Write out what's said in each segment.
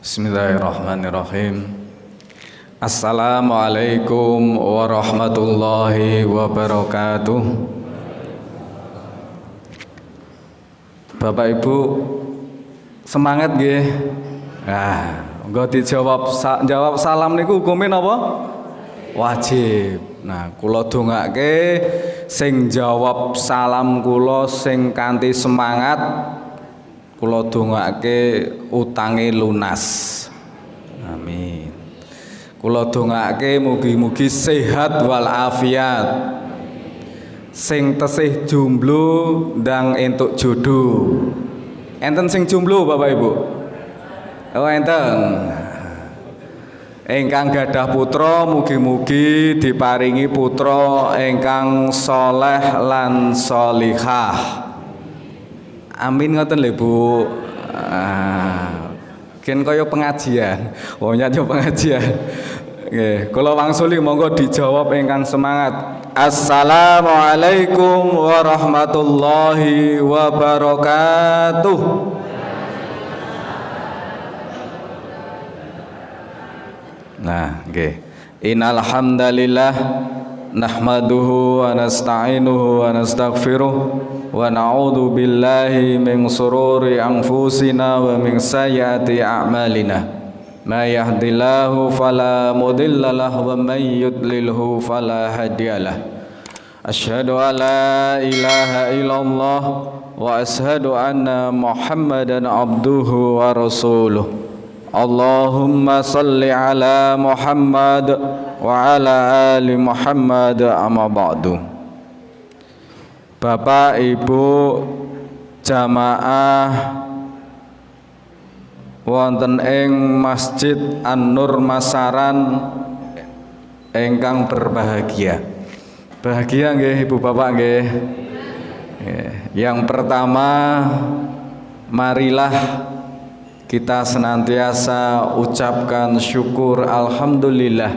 Bismillahirrahmanirrahim. Assalamualaikum warahmatullahi wabarakatuh. Bapak Ibu semangat nggih. Engko jawab salam niku hukume napa? Wajib. Nah, kula dongake sing jawab salam kula sing kanthi semangat kula dongake utange lunas. Amin. Kula dongake mugi-mugi sehat wal afiat. Sing tesih jomblo ndang entuk jodoh. Enten sing jomblo Bapak Ibu? Oh enten. Ingkang gadah putra mugi-mugi diparingi putra ingkang soleh lan solihah. Amin ngoten lho Bu. Ken kaya pengajian. Wongnya yo pengajian. Nggih, kula wangsuli monggo dijawab ingkang semangat. Assalamualaikum warahmatullahi wabarakatuh. Nah, nggih. Innal hamdalillah nahmaduhu wa nasta'inuhu wa nastaghfiruh wa na'udzu billahi min shururi anfusina wa min sayyiati a'malina. Ma yahdihillahu fala mudhillalah wa may yudlilhu fala hadiyalah. Asyhadu an la ilaha illallah wa asyhadu anna Muhammadan abduhu wa rasuluh. Allahumma salli ala Muhammad wa ala ali Muhammad amma ba'du. Bapak Ibu jamaah wonten ing Masjid An-Nur Masaran ingkang berbahagia. Bahagia nggih Ibu Bapak nggih. Yang pertama, marilah kita senantiasa ucapkan syukur alhamdulillah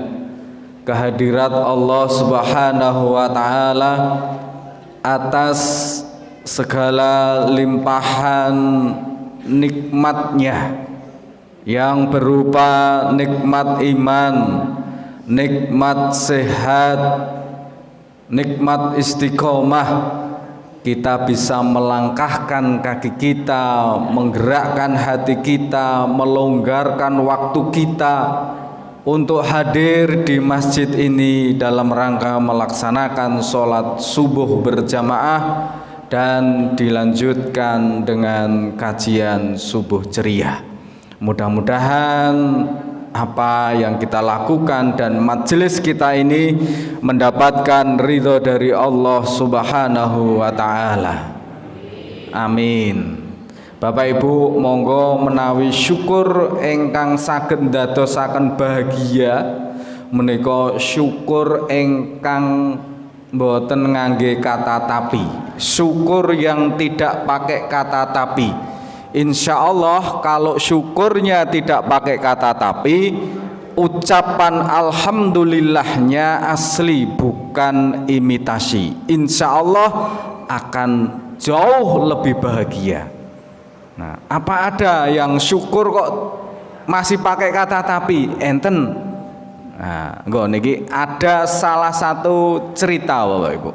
kehadirat Allah Subhanahu wa taala atas segala limpahan nikmatnya yang berupa nikmat iman, nikmat sehat, nikmat istiqomah. Kita bisa melangkahkan kaki kita, menggerakkan hati kita, melonggarkan waktu kita untuk hadir di masjid ini dalam rangka melaksanakan sholat subuh berjamaah dan dilanjutkan dengan kajian subuh ceria. Mudah-mudahan apa yang kita lakukan dan majelis kita ini mendapatkan ridho dari Allah Subhanahu wa ta'ala. Amin. Bapak Ibu monggo menawi syukur ingkang saged ndadosaken bahagia menika syukur ingkang mboten ngangge kata tapi, syukur yang tidak pakai kata tapi. Insya Allah kalau syukurnya tidak pakai kata tapi, ucapan alhamdulillahnya asli bukan imitasi. Insya Allah akan jauh lebih bahagia. Nah, apa ada yang syukur kok masih pakai kata tapi? Enten. Nah, niki ada salah satu cerita Bapak Ibu.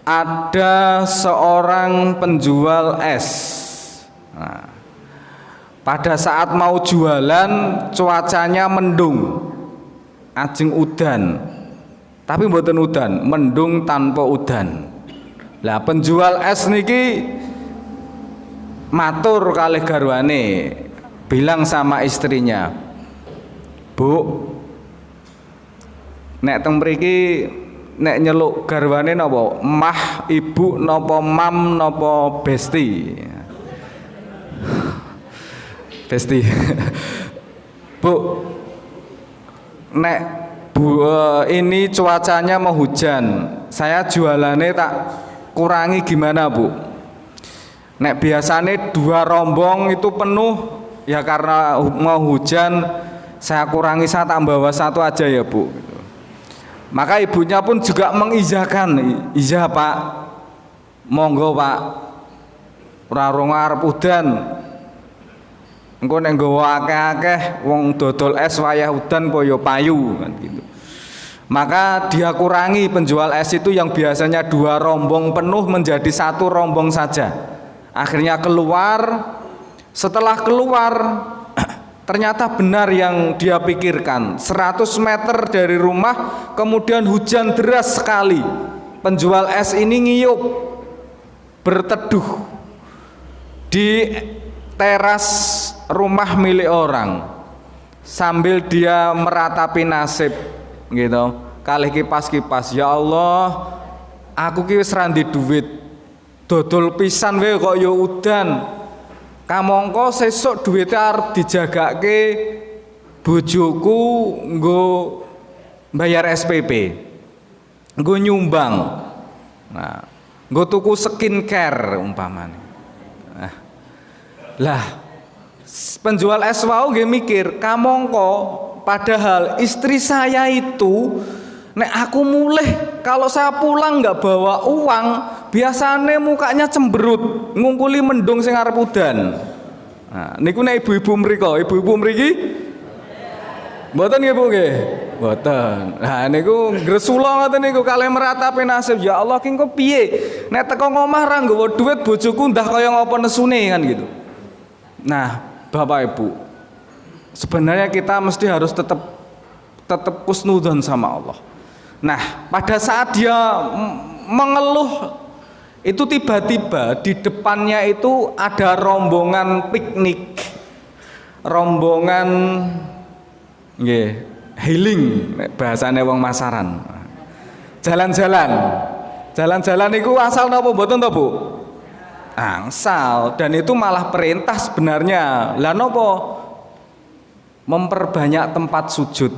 Ada seorang penjual es. Nah, pada saat mau jualan cuacanya mendung, ajeng udan, tapi mboten udan, mendung tanpa udan. Lah penjual es niki matur kalih garwane, bilang sama istrinya, Bu, nek teng mriki nek nyeluk garwane napa? Mah, Ibu napa Mam napa Besti? Besti. Bu, nek Bu ini cuacanya mau hujan, saya jualannya tak kurangi gimana Bu? Nek biasanya 2 rombong itu penuh, ya karena mau hujan saya kurangi, saya tambah 1 aja ya Bu. Maka ibunya pun juga mengiyakan, iya Pak, monggo Pak, ora arep udan. Engko nek nggawa akeh-akeh wong dodol es wayah udan po yo payu kan gitu. Maka dia kurangi penjual es itu yang biasanya 2 rombong penuh menjadi 1 rombong saja. Akhirnya keluar, setelah keluar ternyata benar yang dia pikirkan. 100 meter dari rumah kemudian hujan deras sekali. Penjual es ini ngiyup, berteduh di teras rumah milik orang sambil dia meratapi nasib gitu, kalih kipas-kipas. Ya Allah, aku ki wis ra ndek duit, dodol pisan wae kok ya udan. Kamangka sesuk duwite arep dijagake bojoku nggo bayar SPP, nggo nyumbang. Nah, nggo tuku skincare umpamane. Lah, penjual es wau nggih mikir, kamangka padahal istri saya itu nek aku mulih kalau saya pulang nggak bawa uang biasanya mukanya cemberut ngungkuli mendung sing arep udan. Nah, niku nek ibu-ibu mriki mboten nggih Bu nggih? Mboten. Nah niku gresula ngoten niku kalih meratapi nasib. Ya Allah ki engko piye? Nek teko ngomah ra nggawa duit bojoku ndah kaya ngapa nesune kan gitu. Nah, Bapak Ibu, sebenarnya kita mesti harus tetap husnudzon sama Allah. Nah, pada saat dia mengeluh itu tiba-tiba di depannya itu ada rombongan piknik, rombongan healing bahasane wong masaran. Jalan-jalan itu asal napa mboten to, Bu? Angsal, dan itu malah perintah sebenarnya. Lah napa? Memperbanyak tempat sujud.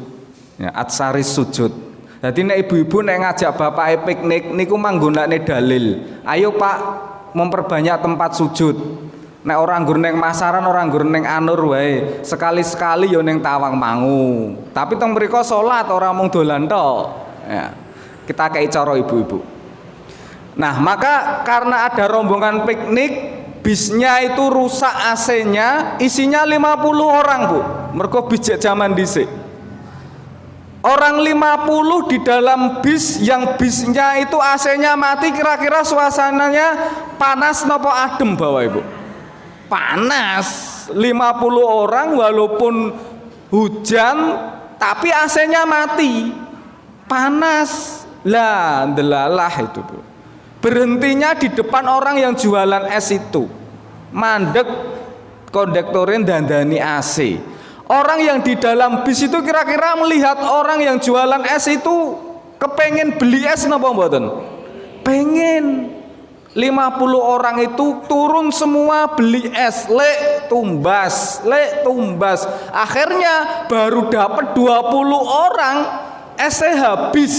Ya, atsaris sujud. Jadi nek ibu-ibu nek ngajak bapake piknik niku manggonane dalil. Ayo Pak, memperbanyak tempat sujud. Nek orang nggur ning masaran, orang nggur ning anur wae. Sekali-sekali yo ning Tawangmangu. Tapi teng mriko salat ora mung dolan tok. Ya. Kita kei cara ibu-ibu. Nah, maka karena ada rombongan piknik, bisnya itu rusak AC-nya, isinya 50 orang, Bu. Mergo bijak zaman dhisik. Orang 50 di dalam bis yang bisnya itu AC-nya mati, kira-kira suasananya panas napa adem Bapak Ibu? Panas. 50 orang walaupun hujan tapi AC-nya mati. Panas. Lah, ndelalah itu, Bu. Berhentinya di depan orang yang jualan es itu. Mandek kondektorin dandani AC. Orang yang di dalam bis itu kira-kira melihat orang yang jualan es itu kepengen beli es napa mboten? Pengen. 50 orang itu turun semua beli es, lek tumbas. Akhirnya baru dapat 20 orang, esnya habis.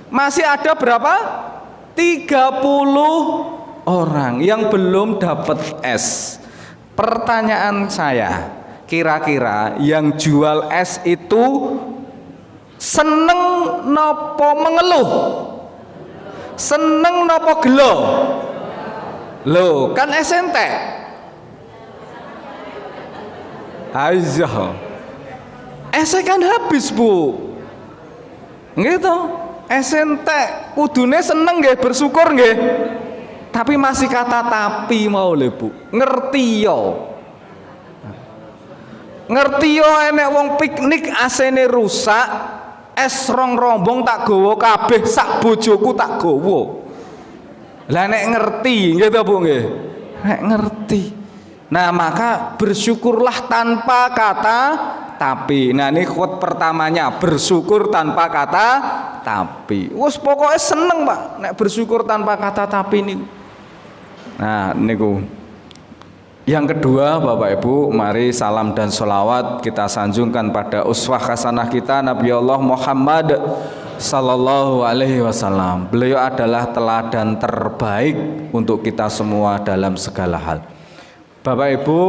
Masih ada berapa? 30 orang yang belum dapat es. Pertanyaan saya, kira-kira yang jual es itu seneng nopo mengeluh? Seneng nopo gelo? Loh, kan es entek. Ayo. Es kan habis, Bu. Gitu. Es entek, kudune seneng nggih, bersyukur nggih. Tapi masih kata tapi mau le, Bu. Ngerti yo enek wong piknik AC-ne rusak, es rong rombong tak gowo kabeh, sak bojoku tak gowo. Lah nek ngerti nggih to, Bu nggih. Nek ngerti. Nah, maka bersyukurlah tanpa kata tapi. Nah, ini quote pertamanya, bersyukur tanpa kata tapi. Wes pokoknya seneng, Pak, nek bersyukur tanpa kata tapi ini. Nah, niku. Yang kedua, Bapak Ibu, mari salam dan sholawat kita sanjungkan pada uswah hasanah kita Nabi Allah Muhammad Sallallahu Alaihi Wasallam. Beliau adalah teladan terbaik untuk kita semua dalam segala hal. Bapak Ibu,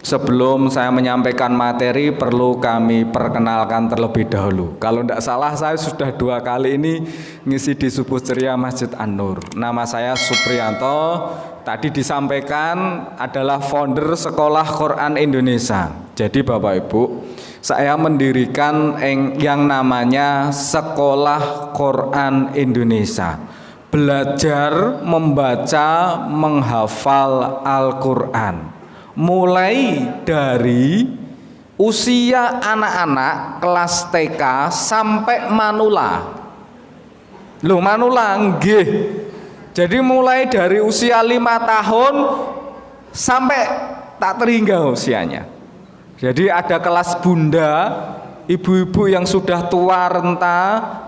sebelum saya menyampaikan materi perlu kami perkenalkan terlebih dahulu. Kalau tidak salah saya sudah 2 kali ini ngisi di Subuh Ceria Masjid An-Nur. Nama saya Supriyanto tadi disampaikan adalah founder Sekolah Quran Indonesia. Jadi Bapak Ibu, saya mendirikan yang namanya Sekolah Quran Indonesia. Belajar membaca, menghafal Al-Quran. Mulai dari usia anak-anak kelas TK sampai manula. Loh, manula nggih. Jadi mulai dari usia 5 tahun sampai tak terhingga usianya. Jadi ada kelas bunda, ibu-ibu yang sudah tua renta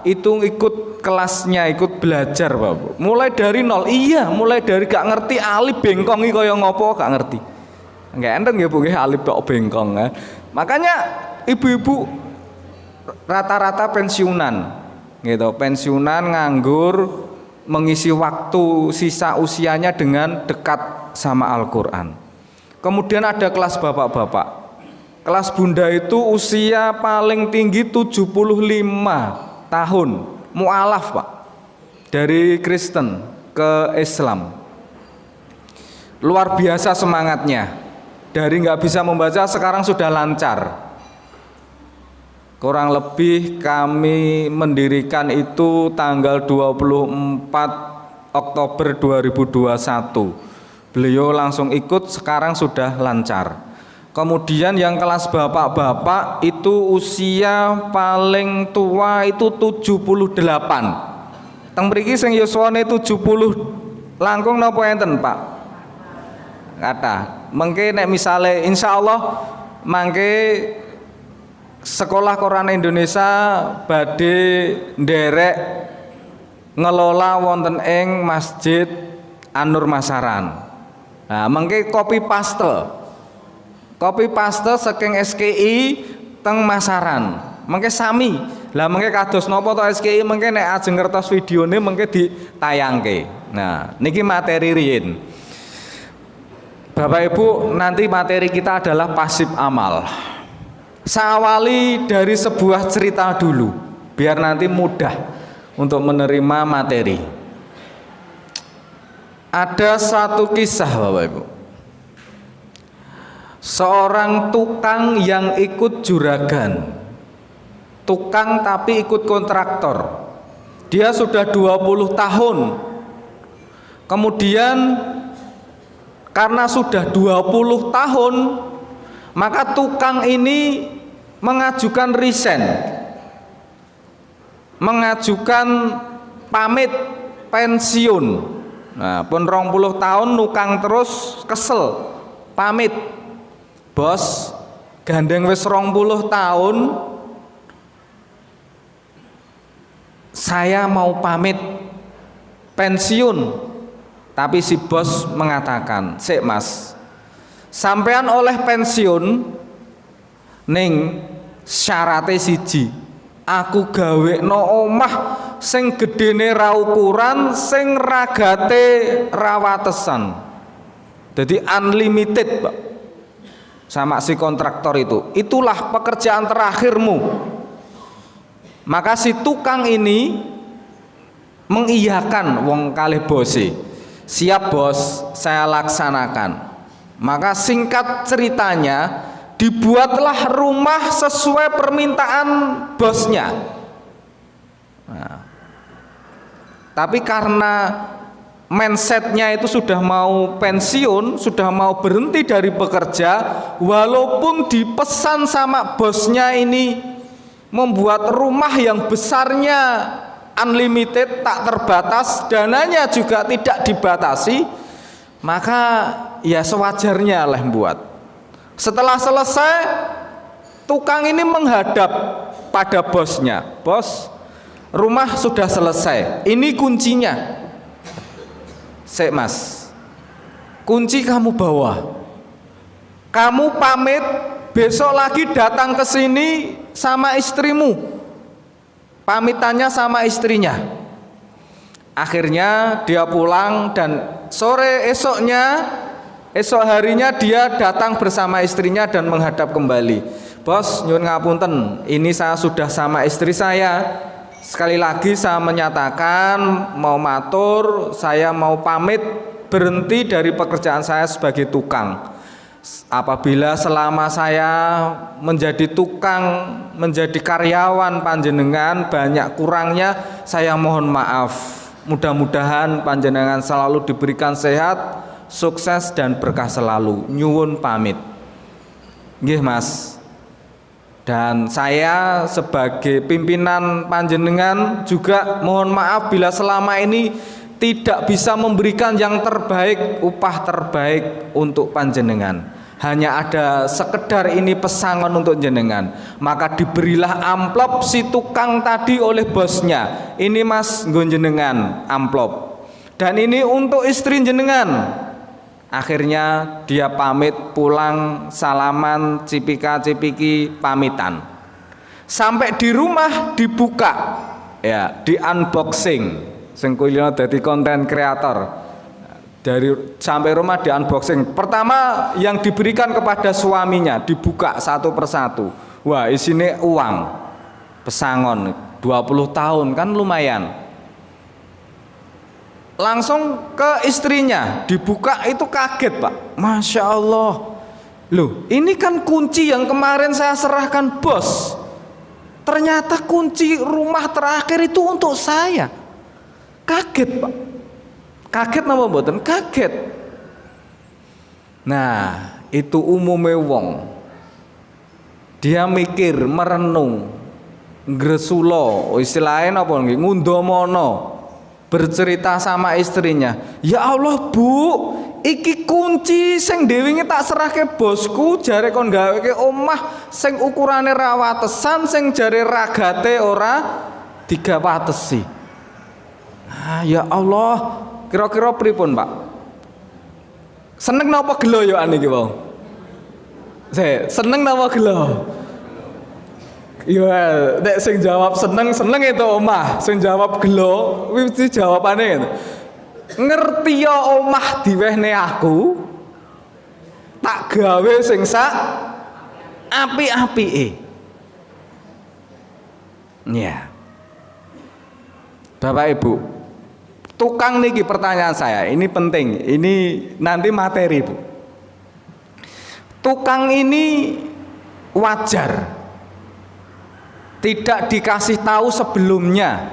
itu ikut kelasnya, ikut belajar Bapak. Mulai dari nol. Iya, mulai dari gak ngerti alif bengkong iki kaya ngopo gak ngerti. Nggak enteng ya Bu nggih alif tok bengkong ya. Makanya ibu-ibu rata-rata pensiunan gitu, pensiunan nganggur, mengisi waktu sisa usianya dengan dekat sama Al-Qur'an. Kemudian ada kelas bapak-bapak. Kelas bunda itu usia paling tinggi 75 tahun, mualaf Pak, dari Kristen ke Islam. Luar biasa semangatnya, dari nggak bisa membaca sekarang sudah lancar. Kurang lebih kami mendirikan itu tanggal 24 Oktober 2021. Beliau langsung ikut, sekarang sudah lancar. Kemudian yang kelas bapak-bapak itu usia paling tua itu 78. Teng mriki sing yuswane 70 langkung napa enten, Pak? Kata, mengke nek misale insyaallah mangke Sekolah Quran Indonesia badhe nderek ngelola wonten ing Masjid An-Nur Masaran. Nah, mengke copy paste saking SKI teng Masaran. Mengke sami. Lah mengke kados napa to SKI mengke nek ajeng ngertos videone mengke ditayangke. Nah, niki materi riyin. Bapak Ibu, nanti materi kita adalah pasif amal. Sawali dari sebuah cerita dulu, biar nanti mudah untuk menerima materi. Ada satu kisah Bapak Ibu. Seorang tukang yang ikut juragan. Tukang tapi ikut kontraktor. Dia sudah 20 tahun. Kemudian karena sudah 20 tahun, maka tukang ini mengajukan resign, mengajukan pamit pensiun. Nah, pun 20 tahun nukang terus kesel, pamit. Bos, gandeng wis 20 tahun, saya mau pamit pensiun. Tapi si bos mengatakan, "Sik Mas, sampean oleh pensiun ning syaratnya siji, aku gawe no omah sing gedene ra ukuran, sing ragate rawatesan." Jadi unlimited Pak, sama si kontraktor itu. Itulah pekerjaan terakhirmu. Maka si tukang ini mengiyakan wong kalih bosi. Siap bos, saya laksanakan. Maka singkat ceritanya, dibuatlah rumah sesuai permintaan bosnya. Nah, tapi karena mindsetnya itu sudah mau pensiun, sudah mau berhenti dari bekerja, walaupun dipesan sama bosnya ini membuat rumah yang besarnya unlimited, tak terbatas, dananya juga tidak dibatasi, maka ya sewajarnya lah buat. Setelah selesai, tukang ini menghadap pada bosnya. Bos, rumah sudah selesai, ini kuncinya. Sik Mas, kunci kamu bawa. Kamu pamit, besok lagi datang ke sini sama istrimu. Pamitannya sama istrinya. Akhirnya dia pulang dan esok harinya dia datang bersama istrinya dan menghadap kembali. Bos, nyuwun ngapunten, ini saya sudah sama istri saya. Sekali lagi saya menyatakan mau matur, saya mau pamit berhenti dari pekerjaan saya sebagai tukang. Apabila selama saya menjadi tukang, menjadi karyawan panjenengan banyak kurangnya, saya mohon maaf. Mudah-mudahan panjenengan selalu diberikan sehat, sukses dan berkah selalu. Nyuwun pamit. Nggih Mas. Dan saya sebagai pimpinan panjenengan juga mohon maaf bila selama ini tidak bisa memberikan yang terbaik, upah terbaik untuk panjenengan. Hanya ada sekedar ini pesangon untuk jenengan. Maka diberilah amplop si tukang tadi oleh bosnya. Ini Mas nggo jenengan amplop. Dan ini untuk istri jenengan. Akhirnya dia pamit pulang, salaman, cipika-cipiki, pamitan. Sampai di rumah dibuka, ya, di unboxing. Sing kulino dadi konten kreator. Dari sampai rumah di unboxing. Pertama yang diberikan kepada suaminya dibuka satu persatu. Wah, isinya uang. Pesangon 20 tahun kan lumayan. Langsung ke istrinya dibuka, itu kaget Pak. Masya Allah. Loh, ini kan kunci yang kemarin saya serahkan bos. Ternyata kunci rumah terakhir itu untuk saya. Kaget Pak. Kaget napa mboten? Kaget. Nah, itu umumnya wong. Dia mikir, merenung, ngresula, istilahnya apa nggih? Ngundomono, bercerita sama istrinya. Ya Allah, Bu, iki kunci sing dhewe tak serahke bosku, jare kon gaweke omah sing ukurane ra watesan, sing jare ragate ora digawatesi. Ah, ya Allah. Kira-kira pripun Pak? Seneng napa gelo yo niki wong? Seneng napa gelo? Iya, nek sing jawab seneng itu omah, sing jawab gelo mesti jawabane ngene. Ngerti ya omah diwehne aku, tak gawe sing sak apik-apike. Ya. Bapak Ibu, tukang niki pertanyaan saya, ini penting, ini nanti materi Bu. Tukang ini wajar tidak dikasih tahu sebelumnya,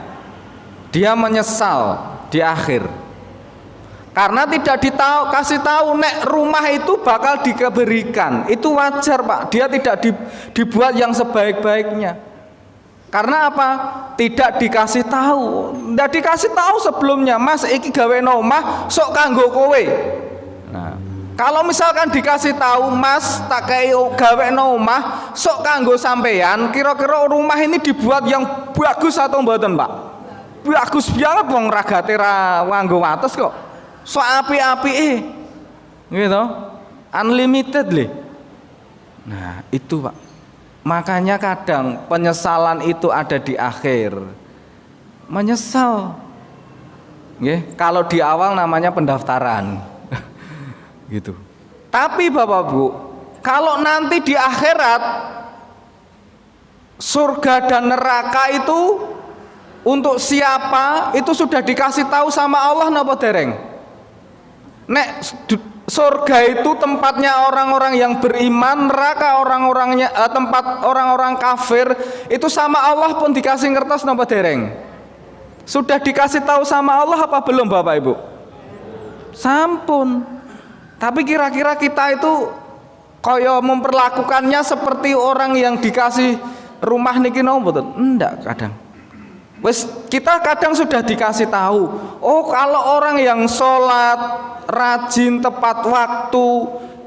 dia menyesal di akhir karena tidak dikasih tahu nek rumah itu bakal diberikan. Itu wajar Pak, dia tidak dibuat yang sebaik-baiknya. Karena apa? Tidak dikasih tahu. Tidak dikasih tahu sebelumnya, Mas iki gawe omah sok kanggo kowe. Nah, kalau misalkan dikasih tahu, Mas tak kei gawe omah sok kanggo sampean, kira-kira rumah ini dibuat yang bagus atau mboten, Pak? Bagus banget wong ragate ra nganggo wates kok. Sok apik-apike. Gitu. Unlimited le. Nah, itu Pak. Makanya kadang penyesalan itu ada di akhir. Menyesal. Nggih, kalau di awal namanya pendaftaran. Gitu. Tapi Bapak Bu, kalau nanti di akhirat surga dan neraka itu untuk siapa? Itu sudah dikasih tahu sama Allah napa dereng? Nek surga itu tempatnya orang-orang yang beriman, neraka orang-orangnya tempat orang-orang kafir. Itu sama Allah pun dikasih ngertos napa dereng? Sudah dikasih tahu sama Allah apa belum Bapak Ibu? Sampun. Tapi kira-kira kita itu kaya memperlakukannya seperti orang yang dikasih rumah niki napa mboten? Enggak kadang. Wes kita kadang sudah dikasih tahu. Oh, kalau orang yang sholat rajin tepat waktu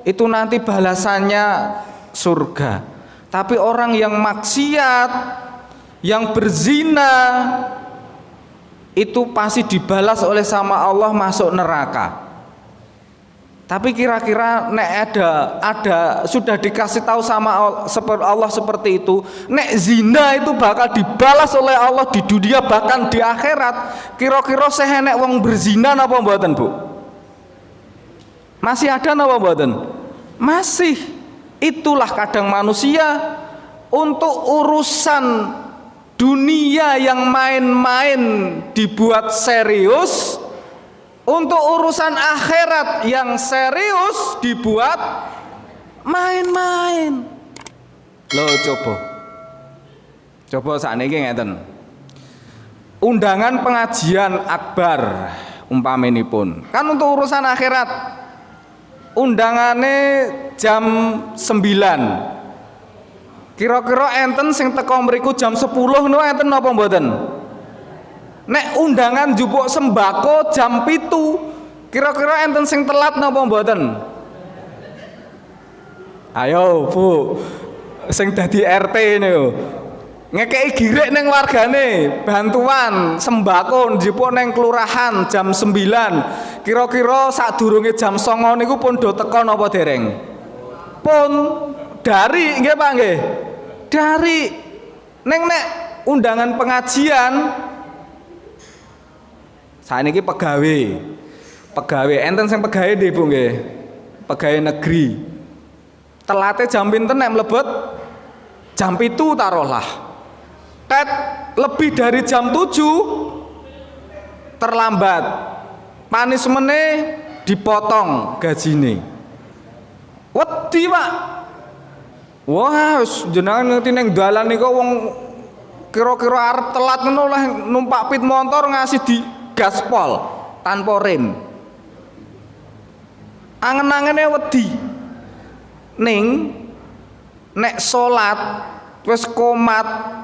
itu nanti balasannya surga. Tapi orang yang maksiat, yang berzina itu pasti dibalas oleh sama Allah masuk neraka. Tapi kira-kira nek ada sudah dikasih tahu sama Allah seperti itu, nek zina itu bakal dibalas oleh Allah di dunia bahkan di akhirat. Kira-kira sehenek wong berzina napa mboten Bu? Masih ada napa mboten? Masih. Itulah kadang manusia untuk urusan dunia yang main-main dibuat serius, Untuk urusan akhirat yang serius dibuat main-main. Loh coba sakniki ngeten. Undangan pengajian akbar umpaminipun. Kan untuk urusan akhirat. Undangannya jam 9. Kira-kira enten sing teko mriku jam 10 no enten napa mboten? Nek undangan jupuk sembako jam 7, kira-kira enten sing telat napa mboten? Ayo Bu, sing dadi RT niku. Ngekeki girek ning wargane, bantuan sembako njupuk ning kelurahan jam 9. Kira-kira sadurunge jam 09.00 niku pun do teko napa dereng? Pun dari nggih Pak nggih. Dari ning nek undangan pengajian saniki pegawai enten sing pegawai nggih Bu nggih. Pegawai negeri. Telate jam pinten nek mlebet? Jam 7 taruhlah. Tet lebih dari jam 7 terlambat. Punishment-e dipotong gajine. Wedi Pak. Wah, jenengan ngerti ning dalan niku wong kira-kira arep telat ngono lah numpak pit motor ngasih di gaspol tanpa rem. Angen-angene wedi. Ning nek salat wis komat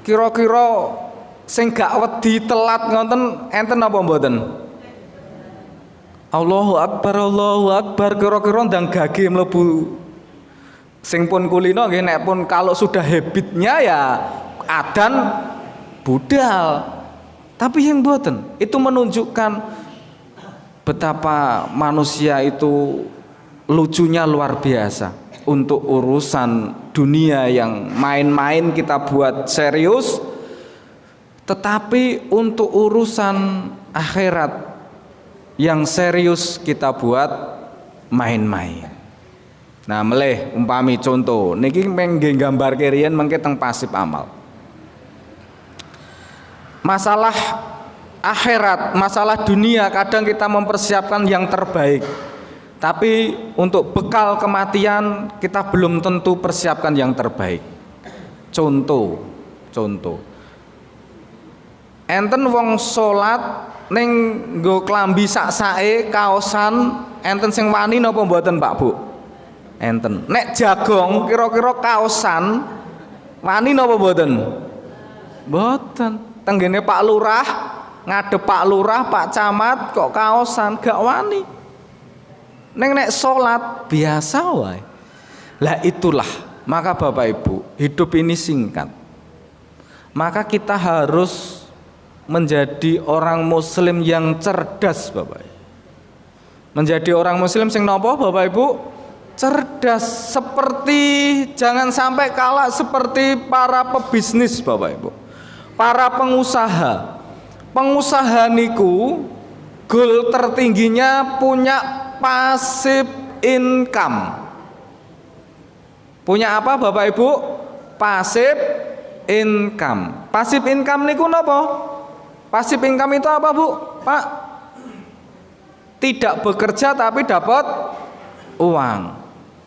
kira-kira sing gak wedi telat ngonten enten apa mboten? Allahu Akbar kira-kira ndang gage mlebu sing pun kulino nggih nek pun kalau sudah habitnya ya adan budal. Tapi yang mboten itu menunjukkan betapa manusia itu lucunya luar biasa. Untuk urusan dunia yang main-main kita buat serius, tetapi untuk urusan akhirat yang serius kita buat main-main. Nah, meleh umpami contoh niki nggih nggambarke riyen mengke teng pasif amal. Masalah akhirat, masalah dunia kadang kita mempersiapkan yang terbaik. Tapi untuk bekal kematian kita belum tentu persiapkan yang terbaik. Contoh. Enten wong salat ning nggo klambi sak-sake kaosan enten sing wani napa mboten Pak Bu? Enten. Nek jagong kira-kira kaosan wani napa mboten? Mboten. Tenggene Pak Lurah, ngadep Pak Lurah, Pak Camat kok kaosan gak wani. Neng nek sholat biasa wae. Lah itulah, maka Bapak Ibu, hidup ini singkat. Maka kita harus menjadi orang muslim yang cerdas Bapak Ibu. Menjadi orang muslim sing napa Bapak Ibu? Cerdas, seperti jangan sampai kalah seperti para pebisnis Bapak Ibu. Para pengusaha. Pengusaha niku goal tertingginya punya passive income. Punya apa Bapak Ibu? Passive income. Passive income niku napa? Passive income itu apa Bu? Pak? Tidak bekerja tapi dapat uang.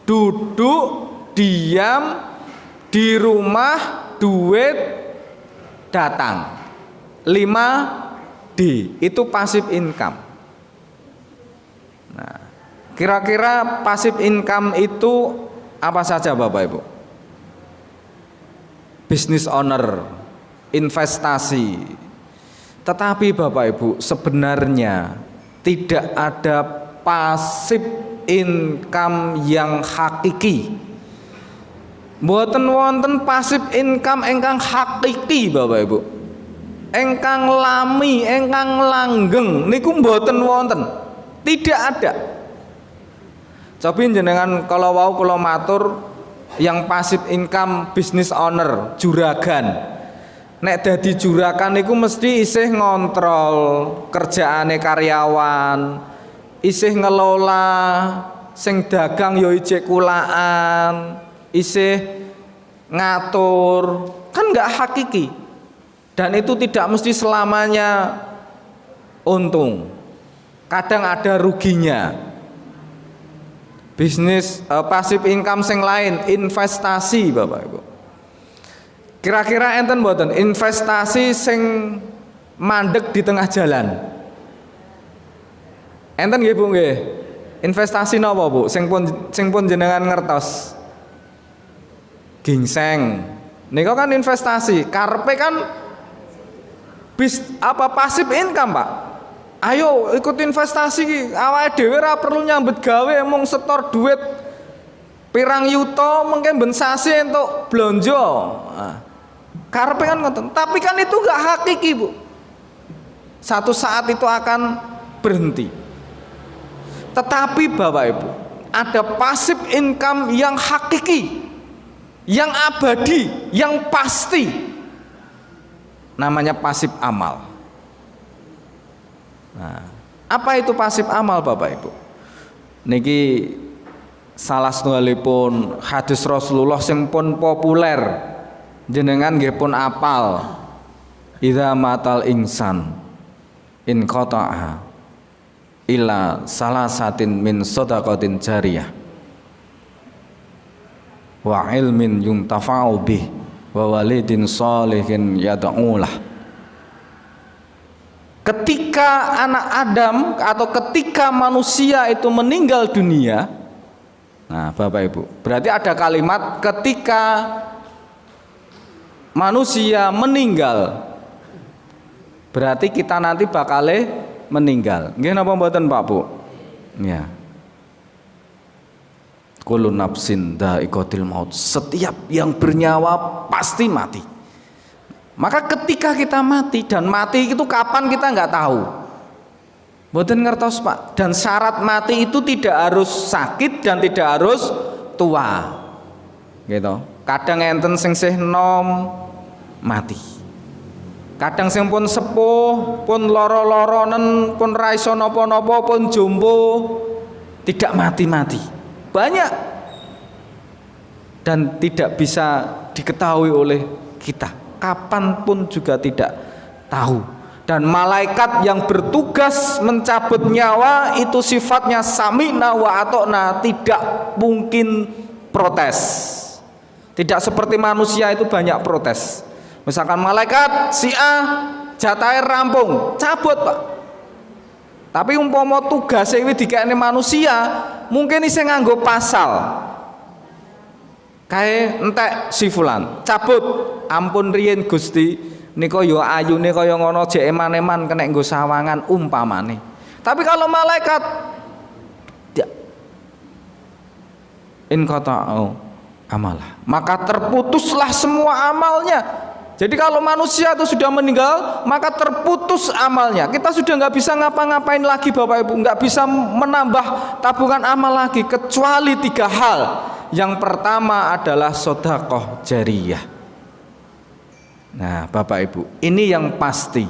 Duduk diam di rumah, duit datang. 5D itu passive income. Nah, kira-kira passive income itu apa saja Bapak Ibu? Business owner, investasi. Tetapi Bapak Ibu, sebenarnya tidak ada passive income yang hakiki. Mboten wonten passive income ingkang hakiki Bapak Ibu. Ingkang lami, ingkang langgeng niku mboten wonten. Tidak ada. Coba jenengan kalau wau kula matur yang passive income business owner, juragan. Nek dadi juragan niku mesti isih ngontrol kerjaane karyawan, isih ngelola sing dagang yo ijek kulaan, isih ngatur, kan nggak hakiki. Dan itu tidak mesti selamanya untung. kadang ada ruginya. Bisnis pasif income sing lain, investasi Bapak Ibu. Kira-kira enten mboten investasi sing mandek di tengah jalan? Enten nggih Bu nggih? Investasi napa Bu? Sing pun jenengan ngertos. Gingseng. Nika kan investasi, karepe kan pasif income, Pak. Ayo ikut investasi, awake dhewe ora perlu nyambet gawe, mung setor duit pirang yuta mungkin ben sasi entuk blonjo. Nah, karepe kan ngoten. Tapi kan itu enggak hakiki, Bu. Satu saat itu akan berhenti. Tetapi Bapak Ibu, ada pasif income yang hakiki, yang abadi, yang pasti. Namanya pasif amal. Nah, apa itu pasif amal Bapak Ibu? Niki salah satunggalipun hadis Rasulullah sing pun populer, jenengan nggih pun apal. Idza matal insan in qata'a illa salasatin min shadaqatin jariyah wa ilmin yuntafa'u bih wa walidin shalihin yad'ulah. Ketika anak Adam atau ketika manusia itu meninggal dunia, nah Bapak Ibu, berarti ada kalimat ketika manusia meninggal, berarti kita nanti bakal meninggal. Nggih napa mboten Pak Bu? Ya. Kullu nafsin dha'iqatul maut. Setiap yang bernyawa pasti mati. Maka ketika kita mati, dan mati itu kapan kita nggak tahu. Mboten ngertos Pak. Dan syarat mati itu tidak harus sakit dan tidak harus tua. Gitu. Kadang enten sing sih nom mati. Kadang sing pun sepuh, pun loro-loronen, pun ra iso napa-napa, pun jompo tidak mati-mati. Banyak. Dan tidak bisa diketahui oleh kita. Kapanpun juga tidak tahu. Dan malaikat yang bertugas mencabut nyawa itu sifatnya sami'na wa ata'na, tidak mungkin protes. Tidak seperti manusia itu banyak protes. Misalkan malaikat si A jatahe rampung, cabut Pak. Tapi umpama tugas iki dikene manusia, mungkin isih nganggo pasal. Kae entek si fulan, cabut. Ampun riyen Gusti, nika yo ayune kaya ngono jek eman-eman kena nggo sawangan umpamane. Tapi kalau malaikat in qata'u amalah, maka terputuslah semua amalnya. Jadi kalau manusia itu sudah meninggal, maka terputus amalnya. Kita sudah nggak bisa ngapa-ngapain lagi Bapak Ibu, nggak bisa menambah tabungan amal lagi kecuali 3 hal. Yang pertama adalah sedekah jariyah. Nah Bapak Ibu, ini yang pasti,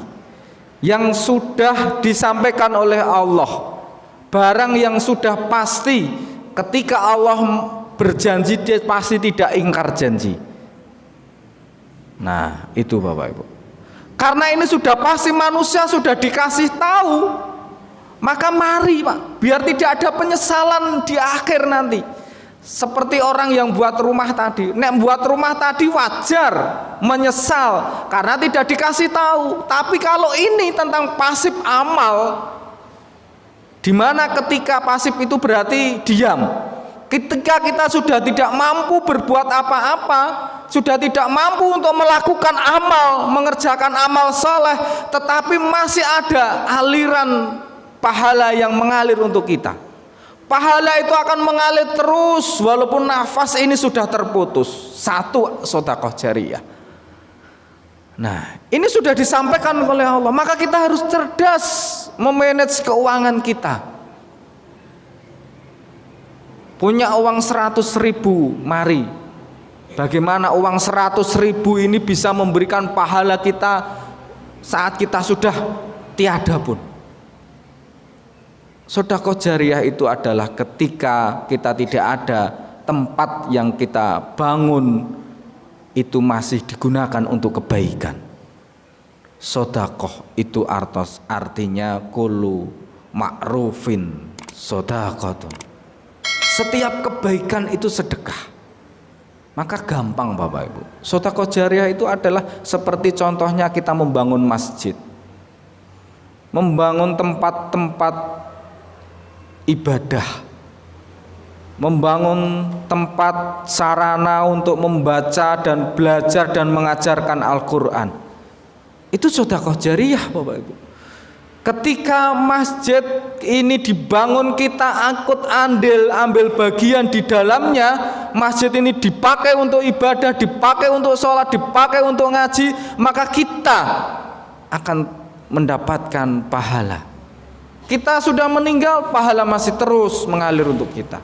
yang sudah disampaikan oleh Allah, barang yang sudah pasti. Ketika Allah berjanji, dia pasti tidak ingkar janji. Nah itu Bapak Ibu, karena ini sudah pasti, manusia sudah dikasih tahu, maka mari Pak, biar tidak ada penyesalan di akhir nanti. Seperti orang yang buat rumah tadi, nek buat rumah tadi wajar menyesal karena tidak dikasih tahu. Tapi kalau ini tentang pasif amal, dimana ketika pasif itu berarti diam. Ketika kita sudah tidak mampu berbuat apa-apa, sudah tidak mampu untuk melakukan amal, mengerjakan amal soleh, tetapi masih ada aliran pahala yang mengalir untuk kita. Pahala itu akan mengalir terus walaupun nafas ini sudah terputus. Satu, sedekah jariyah. Nah, ini sudah disampaikan oleh Allah. Maka kita harus cerdas memanage keuangan kita. Punya uang 100.000, mari. Bagaimana uang 100.000 ini bisa memberikan pahala kita saat kita sudah tiada pun. Sedekah jariyah itu adalah ketika kita tidak ada, tempat yang kita bangun itu masih digunakan untuk kebaikan. Sedekah itu artinya kullu ma'rufin shadaqatun. Setiap kebaikan itu sedekah. Maka gampang Bapak Ibu. Sedekah jariah itu adalah seperti contohnya kita membangun masjid, membangun tempat-tempat ibadah, membangun tempat sarana untuk membaca dan belajar dan mengajarkan Al-Quran. Itu sedekah jariah Bapak Ibu. Ketika masjid ini dibangun, kita angkut andil, ambil bagian di dalamnya, masjid ini dipakai untuk ibadah, dipakai untuk sholat, dipakai untuk ngaji, maka kita akan mendapatkan pahala. Kita sudah meninggal, pahala masih terus mengalir untuk kita.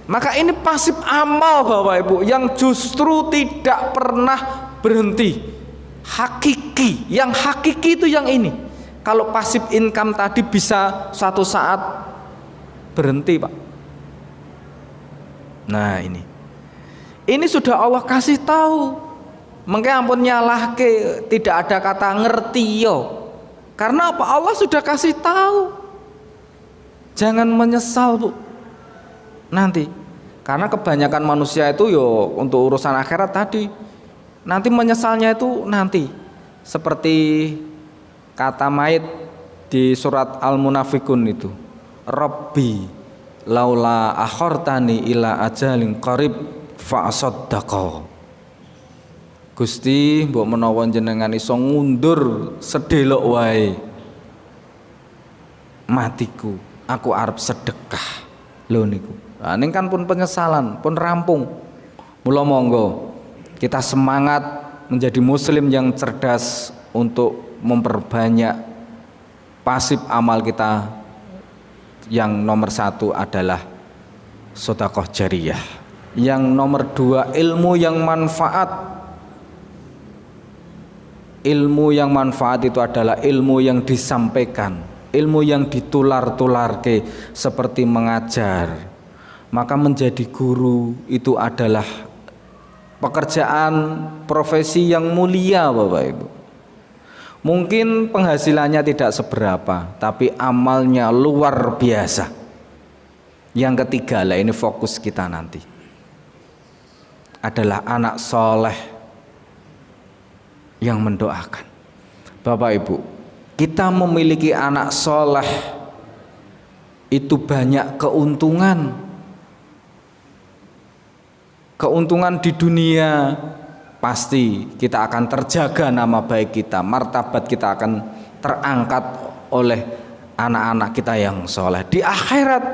Maka ini pasif amal Bapak Ibu yang justru tidak pernah berhenti. Hakiki, yang hakiki itu yang ini. Kalau pasif income tadi bisa suatu saat berhenti Pak. Nah ini sudah Allah kasih tahu. Mengke ampun nyalahke, tidak ada kata ngerti yo. Karena apa? Allah sudah kasih tahu. Jangan menyesal Bu. Nanti, karena kebanyakan manusia itu yo untuk urusan akhirat tadi. Nanti menyesalnya itu nanti. Seperti kata Maid di surat Al-Munafikun itu, Rabbi laula akhortani ila ajalin qarib fa'asaddaqa. Gusti mbok menawa jenengan iso ngundur sedelok wae matiku, aku arep sedekah. Lho niku. Nah, ning kan pun penyesalan, pun rampung. Mula monggo kita semangat menjadi muslim yang cerdas untuk memperbanyak pasif amal kita. Yang nomor 1 adalah sedekah jariyah. Yang nomor 2 ilmu yang manfaat. Ilmu yang manfaat itu adalah ilmu yang disampaikan, ilmu yang ditular-tularke seperti mengajar. Maka menjadi guru itu adalah pekerjaan profesi yang mulia Bapak Ibu. Mungkin penghasilannya tidak seberapa, tapi amalnya luar biasa. Yang ketiga lah, ini fokus kita nanti, adalah anak soleh yang mendoakan. Bapak Ibu, kita memiliki anak soleh itu banyak keuntungan. Keuntungan di dunia, pasti kita akan terjaga nama baik kita, martabat kita akan terangkat oleh anak-anak kita yang soleh. Di akhirat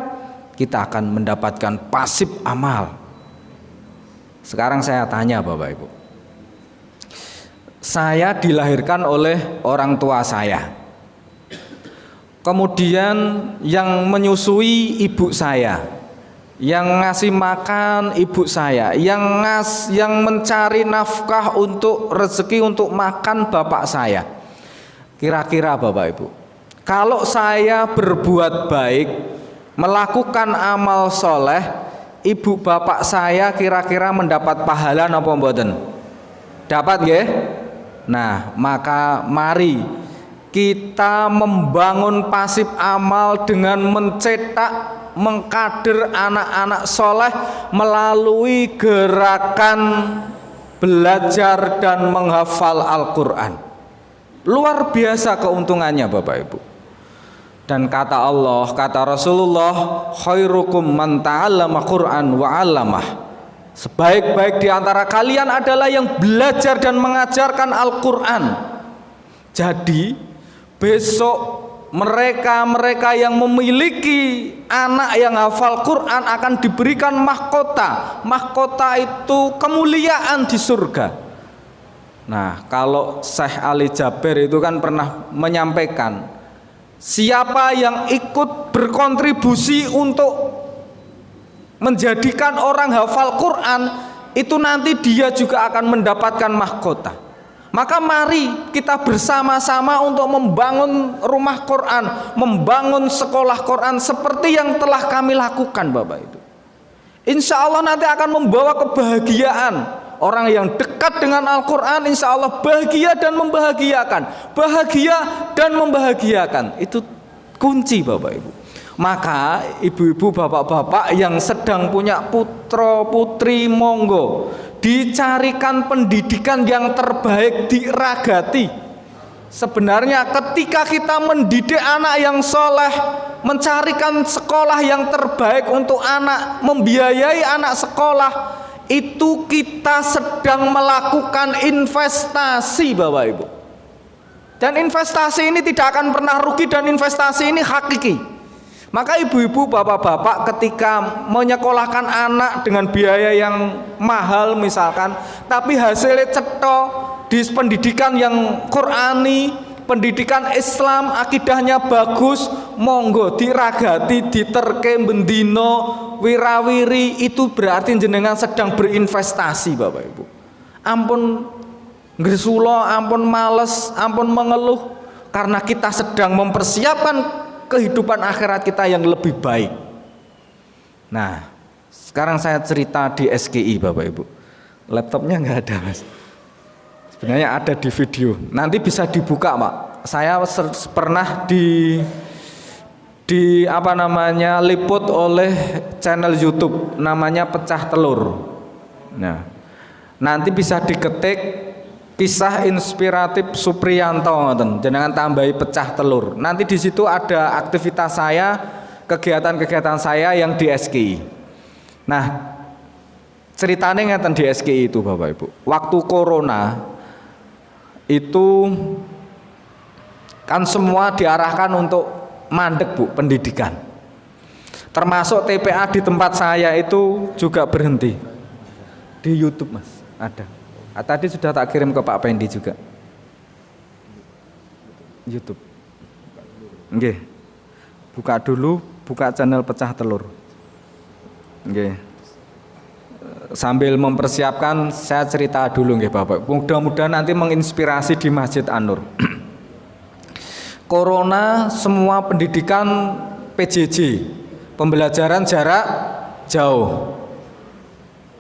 kita akan mendapatkan pasif amal. Sekarang saya tanya Bapak Ibu, saya dilahirkan oleh orang tua saya, kemudian yang menyusui ibu saya, yang ngasih makan ibu saya, yang mencari nafkah untuk rezeki untuk makan bapak saya. Kira-kira Bapak Ibu, kalau saya berbuat baik, melakukan amal soleh, ibu bapak saya kira-kira mendapat pahala napa mboten? Dapat nggih? Nah, maka mari kita membangun pasif amal dengan mencetak, mengkader anak-anak soleh melalui gerakan belajar dan menghafal Al-Quran. Luar biasa keuntungannya Bapak Ibu. Dan kata Allah, kata Rasulullah, khairukum man ta'allama Qur'an wa 'allamah. Sebaik-baik di antara kalian adalah yang belajar dan mengajarkan Al-Quran. Jadi besok mereka yang memiliki anak yang hafal Quran akan diberikan mahkota. Mahkota itu kemuliaan di surga. Nah, kalau Syekh Ali Jaber itu kan pernah menyampaikan, siapa yang ikut berkontribusi untuk menjadikan orang hafal Quran, itu nanti dia juga akan mendapatkan mahkota. Maka mari kita bersama-sama untuk membangun rumah Quran, membangun sekolah Quran seperti yang telah kami lakukan Bapak Ibu. Insya Allah nanti akan membawa kebahagiaan. Orang yang dekat dengan Al-Quran insya Allah bahagia dan membahagiakan. Bahagia dan membahagiakan. Itu kunci Bapak Ibu. Maka ibu-ibu bapak-bapak yang sedang punya putra putri, monggo dicarikan pendidikan yang terbaik, diragati. Sebenarnya ketika kita mendidik anak yang soleh, mencarikan sekolah yang terbaik untuk anak, membiayai anak sekolah, itu kita sedang melakukan investasi Bapak Ibu. Dan investasi ini tidak akan pernah rugi, dan investasi ini hakiki. Maka ibu-ibu bapak-bapak ketika menyekolahkan anak dengan biaya yang mahal misalkan, tapi hasilnya cetha di pendidikan yang Qur'ani, pendidikan Islam, akidahnya bagus, monggo diragati, diterke bendino, wirawiri, itu berarti jenengan sedang berinvestasi Bapak Ibu. Ampun ngresula, ampun males, ampun mengeluh, karena kita sedang mempersiapkan kehidupan akhirat kita yang lebih baik. Nah, sekarang saya cerita di SGI Bapak Ibu. Laptopnya nggak ada Mas. Sebenarnya ada di video. Nanti bisa dibuka Pak. Saya pernah liput oleh channel YouTube namanya Pecah Telur. Nah, nanti bisa diketik kisah inspiratif Supriyanto, jenengan tambahi Pecah Telur. Nanti di situ ada aktivitas saya, kegiatan-kegiatan saya yang di SGI. Nah, ceritanya ngeten di SGI itu Bapak Ibu. Waktu corona itu kan semua diarahkan untuk mandek Bu, pendidikan. Termasuk TPA di tempat saya itu juga berhenti. Di YouTube Mas, ada. Tadi sudah tak kirim ke Pak Pendi juga. YouTube. Nggih. Buka dulu, buka channel Pecah Telur. Nggih. Sambil mempersiapkan saya cerita dulu nggih Bapak. Mudah-mudahan nanti menginspirasi di Masjid An-Nur. Corona semua pendidikan PJJ, pembelajaran jarak jauh.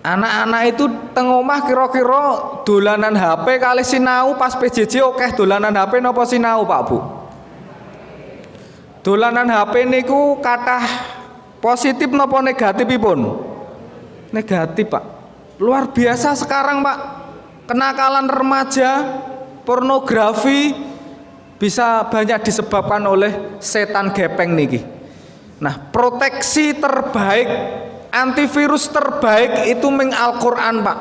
Anak-anak itu teng omah kira-kira dolanan HP kali sinau pas PJJ akeh dolanan HP napa sinau Pak Bu? Dolanan HP niku kathah positif napa negatifipun? Negatif Pak. Luar biasa sekarang Pak. Kenakalan remaja, pornografi bisa banyak disebabkan oleh setan gepeng niki. Nah, proteksi terbaik, antivirus terbaik itu meng Al-Qur'an Pak.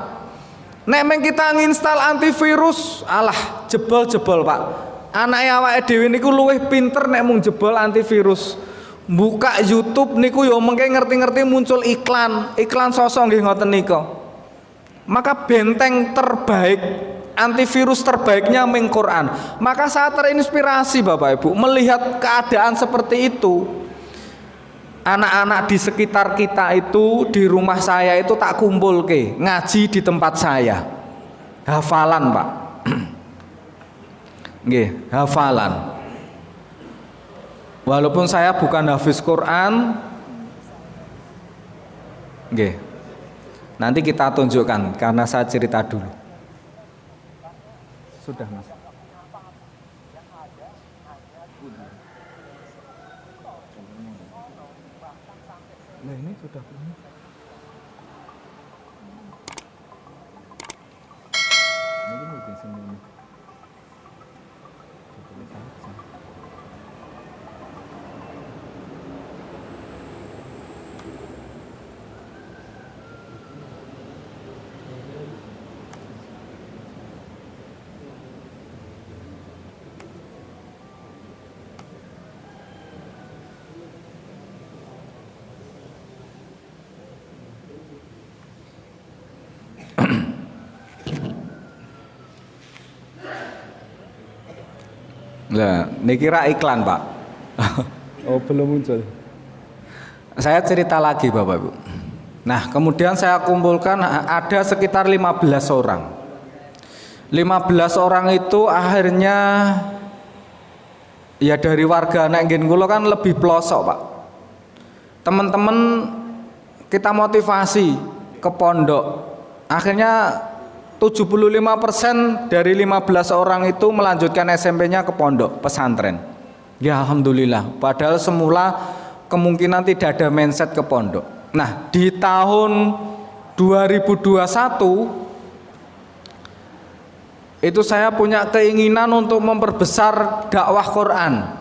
Nek meng kita nginstal antivirus, alah jebol-jebol Pak. Anake awake dhewe niku luwih pinter nek mung jebol antivirus. Buka YouTube niku yo mengke ngerti-ngerti muncul iklan sosok nggih ngoten nika. Maka benteng terbaik, antivirus terbaiknya meng Quran. Maka saya terinspirasi Bapak Ibu melihat keadaan seperti itu. Anak-anak di sekitar kita itu, di rumah saya itu tak kumpul ke ngaji di tempat saya, hafalan Pak. Nggih, hafalan. Walaupun saya bukan hafiz Quran, nggih. Nanti kita tunjukkan karena saya cerita dulu. Sudah Mas. Nah ini sudah punya. Ini mungkin semuanya. Nah, ini kira iklan Pak. Oh belum muncul. Saya cerita lagi Bapak Ibu. Nah kemudian saya kumpulkan ada sekitar 15 orang. 15 orang itu akhirnya ya dari warga nek nggih kula kan lebih pelosok Pak. Teman-teman kita motivasi ke pondok. Akhirnya 75% dari 15 orang itu melanjutkan SMP-nya ke pondok pesantren. Ya alhamdulillah. Padahal semula kemungkinan tidak ada mindset ke pondok. Nah, di tahun 2021 itu saya punya keinginan untuk memperbesar dakwah Quran.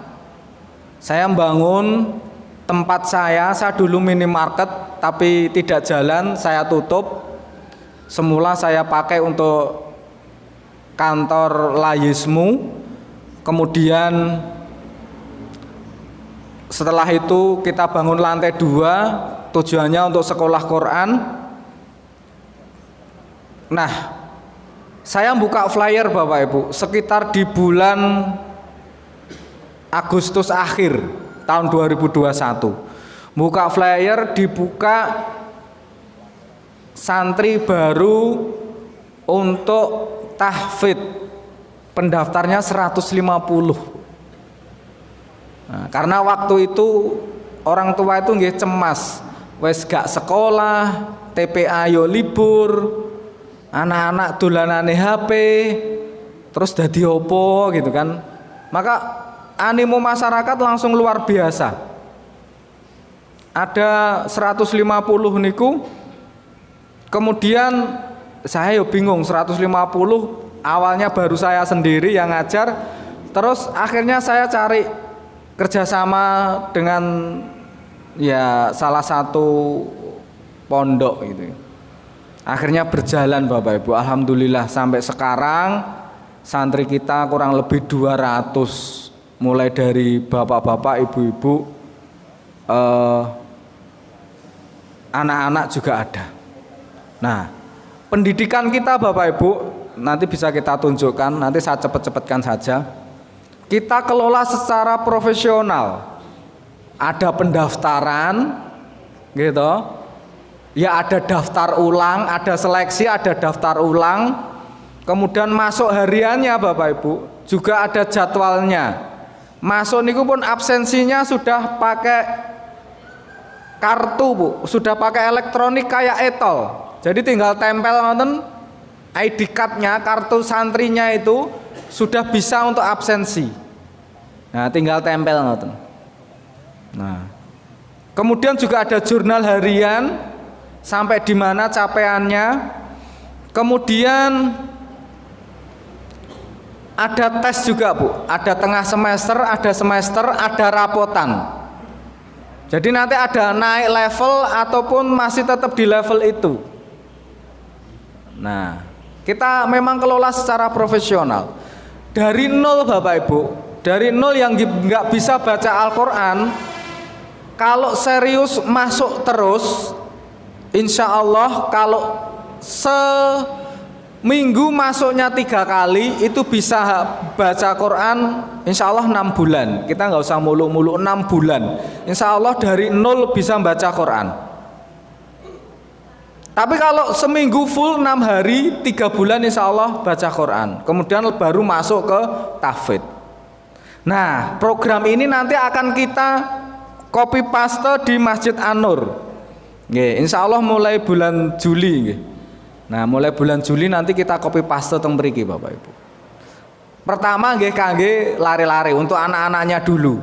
Saya membangun tempat saya dulu minimarket tapi tidak jalan, saya tutup. Semula saya pakai untuk kantor Layismu. Kemudian setelah itu kita bangun lantai 2, tujuannya untuk sekolah Quran. Nah, saya buka flyer Bapak Ibu sekitar di bulan Agustus akhir tahun 2021. Buka flyer, dibuka santri baru untuk tahfidz. Pendaftarnya 150. Nah, karena waktu itu orang tua itu nggih cemas, wes gak sekolah, TPA yo libur, anak-anak dolanane HP, terus dadi opo gitu kan. Maka animo masyarakat langsung luar biasa. Ada 150 niku. Kemudian saya yo bingung, 150 awalnya baru saya sendiri yang ngajar. Terus akhirnya saya cari kerjasama dengan ya salah satu pondok gitu. Akhirnya berjalan Bapak Ibu, alhamdulillah sampai sekarang santri kita kurang lebih 200, mulai dari bapak-bapak, ibu-ibu, anak-anak juga ada. Nah, pendidikan kita Bapak Ibu nanti bisa kita tunjukkan, nanti saya cepet-cepetkan saja. Kita kelola secara profesional, ada pendaftaran gitu. Ya ada daftar ulang, ada seleksi, ada daftar ulang. Kemudian masuk hariannya Bapak Ibu, juga ada jadwalnya. Masuk niku pun absensinya sudah pakai kartu Bu, sudah pakai elektronik kayak etol. Jadi tinggal tempel nonton ID card-nya, kartu santrinya itu sudah bisa untuk absensi. Nah, tinggal tempel nonton. Nah, kemudian juga ada jurnal harian. Sampai di mana capaiannya. Kemudian ada tes juga Bu, ada tengah semester, ada rapotan. Jadi nanti ada naik level ataupun masih tetap di level itu. Nah, kita memang kelola secara profesional. Dari nol Bapak Ibu, dari nol yang nggak bisa baca Al-Quran, kalau serius masuk terus, insya Allah kalau seminggu masuknya 3 kali itu bisa baca Quran insya Allah 6 bulan. Kita nggak usah mulu-mulu 6 bulan. Insya Allah dari nol bisa baca Quran. Tapi kalau seminggu full 6 hari 3 bulan insya Allah baca Quran. Kemudian baru masuk ke tahfidz. Nah, program ini nanti akan kita copy paste di Masjid An-Nur. Nggih, insya Allah mulai bulan Juli nggih. Nah, mulai bulan Juli nanti kita copy paste teng mriki Bapak Ibu. Pertama nggih kangge lari-lari untuk anak-anaknya dulu.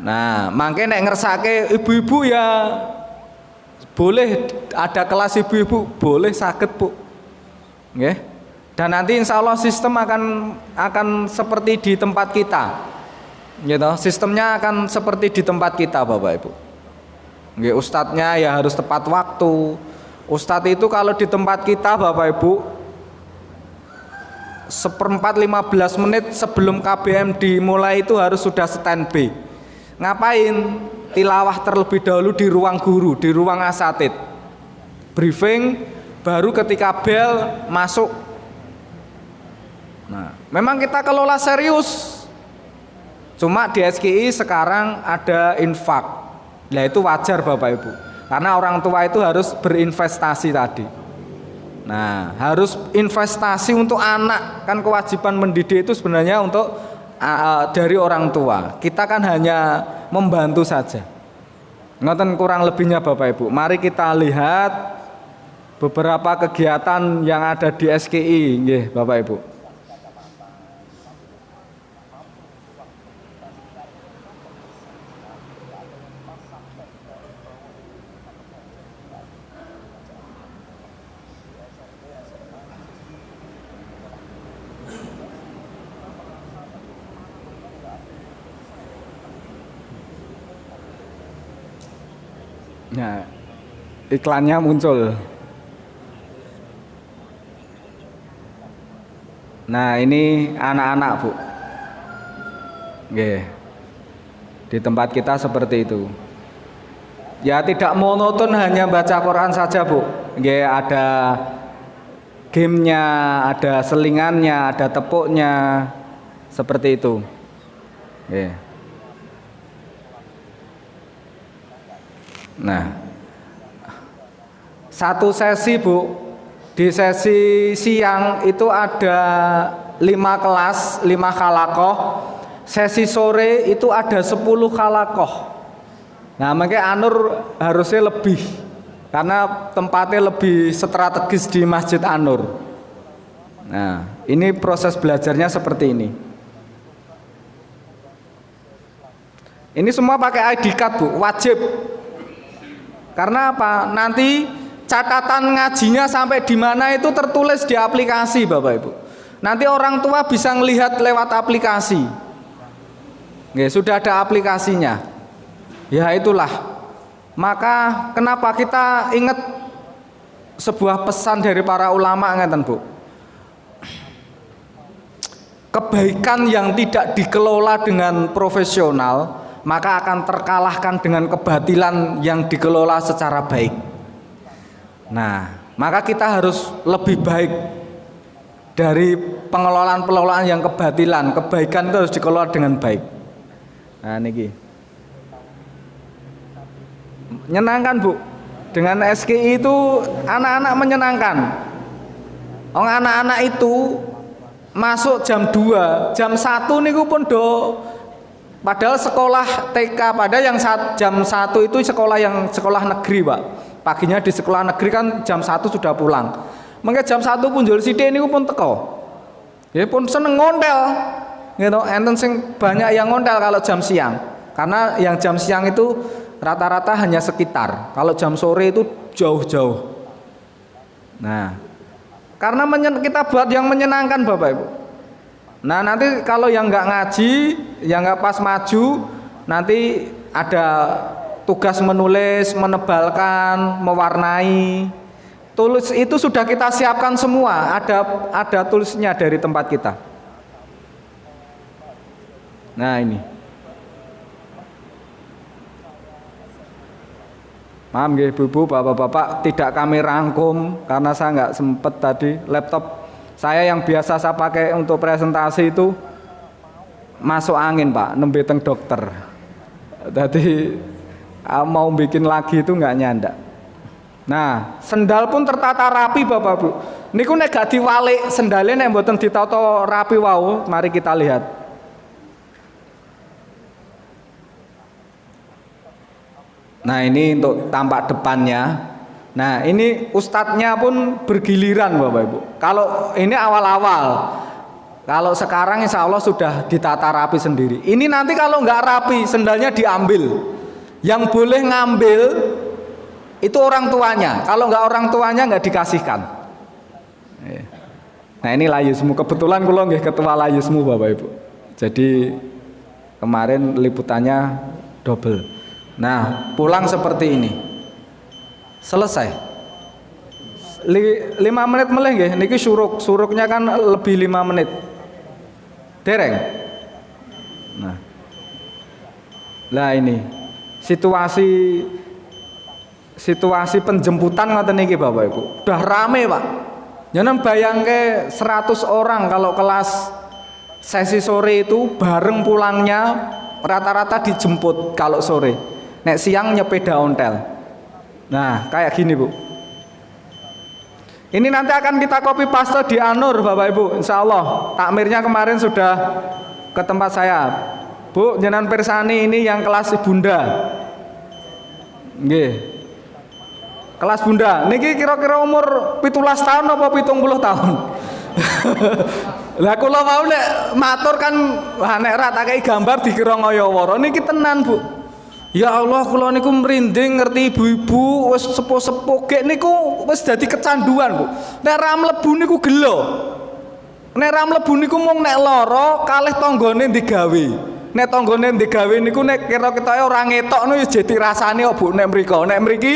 Nah, mangke nek ngersake ibu-ibu ya boleh ada kelas ibu-ibu, boleh saged Bu. Nggih. Dan nanti insya Allah sistem akan seperti di tempat kita. Gitu, sistemnya akan seperti di tempat kita Bapak Ibu. Nggih, ustadznya ya harus tepat waktu. Ustadz itu kalau di tempat kita Bapak Ibu 1/4 15 menit sebelum KBM dimulai itu harus sudah standby. Ngapain? Tilawah terlebih dahulu di ruang guru, di ruang asatid. Briefing baru ketika bel masuk. Nah, memang kita kelola serius. Cuma di SKI sekarang ada infak. Nah itu wajar Bapak Ibu, karena orang tua itu harus berinvestasi tadi. Nah, harus investasi untuk anak, kan kewajiban mendidik itu sebenarnya untuk dari orang tua. Kita kan hanya membantu saja. Ngoten kurang lebihnya Bapak Ibu. Mari kita lihat beberapa kegiatan yang ada di SKI, nggih Bapak Ibu. Nah, iklannya muncul. Nah, ini anak-anak, Bu. Nggih. Di tempat kita seperti itu. Ya tidak monoton hanya baca Quran saja, Bu. Nggih, ada gamenya, ada selingannya, ada tepuknya. Seperti itu. Nggih. Nah, satu sesi, Bu. Di sesi siang itu ada 5 kelas, 5 halakoh. Sesi sore itu ada 10 halakoh. Nah, makanya Anur harusnya lebih, karena tempatnya lebih strategis di Masjid Anur. Nah, ini proses belajarnya seperti ini. Ini semua pakai ID card, Bu, wajib. Karena apa? Nanti catatan ngajinya sampai di mana itu tertulis di aplikasi, Bapak Ibu. Nanti orang tua bisa melihat lewat aplikasi. Nggih, sudah ada aplikasinya. Ya itulah. Maka kenapa kita ingat sebuah pesan dari para ulama ngeten, Bu. Kebaikan yang tidak dikelola dengan profesional, maka akan terkalahkan dengan kebatilan yang dikelola secara baik. Nah, maka kita harus lebih baik dari pengelolaan-pengelolaan yang kebatilan. Kebaikan itu harus dikelola dengan baik. Nah, niki menyenangkan, Bu. Dengan SKI itu anak-anak menyenangkan. Anak-anak itu masuk jam 2, jam 1 niku pun padahal sekolah TK, padahal yang jam 1 itu sekolah negeri, Pak. Paginya di sekolah negeri kan jam 1 sudah pulang. Mengke jam 1 pun jol sithik niku pun teko. Ya pun seneng ngontel. Gitu, enten sing banyak yang ngontel kalau jam siang. Karena yang jam siang itu rata-rata hanya sekitar. Kalau jam sore itu jauh-jauh. Nah, karena kita buat yang menyenangkan, Bapak Ibu. Nah, nanti kalau yang nggak ngaji, yang nggak pas maju, nanti ada tugas menulis, menebalkan, mewarnai. Tulis itu sudah kita siapkan semua, ada tulisnya dari tempat kita. Nah, ini. Maaf nggih Ibu, Bapak-bapak, tidak kami rangkum karena saya nggak sempet tadi. Laptop saya yang biasa saya pakai untuk presentasi itu masuk angin, Pak, nembe teng dokter. Jadi mau bikin lagi itu nggak nyandak. Nah, sendal pun tertata rapi, Bapak Bu. Niku nek gak diwalik sendalnya nek mboten ditata rapi wau, mari kita lihat. Nah, ini untuk tampak depannya. Nah, ini ustadznya pun bergiliran, Bapak Ibu. Kalau ini awal-awal, kalau sekarang insya Allah sudah ditata rapi sendiri. Ini nanti kalau nggak rapi, sendalnya diambil. Yang boleh ngambil itu orang tuanya. Kalau nggak orang tuanya nggak dikasihkan. Nah, ini layusmu. Kebetulan kula nggih ketua layusmu, Bapak Ibu. Jadi kemarin liputannya double. Nah, pulang seperti ini. Selesai. 5 menit meleh nggih. Niki suruknya kan lebih 5 menit. Dereng. Nah, ini situasi penjemputan ngoten niki Bapak Ibu. Udah rame, Pak. Jangan bayangke 100 orang kalau kelas sesi sore itu bareng pulangnya rata-rata dijemput kalau sore. Nek siang nyepeda ontel. Nah, kayak gini, Bu. Ini nanti akan kita copy paste di Anur, Bapak Ibu. Insya Allah. Takmirnya kemarin sudah ke tempat saya. Bu, jenengan persani ini yang kelas Bunda. Nggih. Kelas Bunda. Niki kira-kira umur 17 tahun apa 70 tahun? Lah kula mau nek matur kan nek ra tak kei gambar dikira ngaya-wara. Niki tenan, Bu. Ya Allah, kula niku merinding ngerti ibu-ibu wis sepuh-sepuh gek niku wis dadi kecanduan, Bu. Nek ra mlebu niku gelo. Nek ra mlebu niku mung nek lara kalih tanggane digawe. Nek tanggane digawe niku nek kira ketoke ora ngetokno ya jadi rasane kok Bu nek mriko. Nek mriki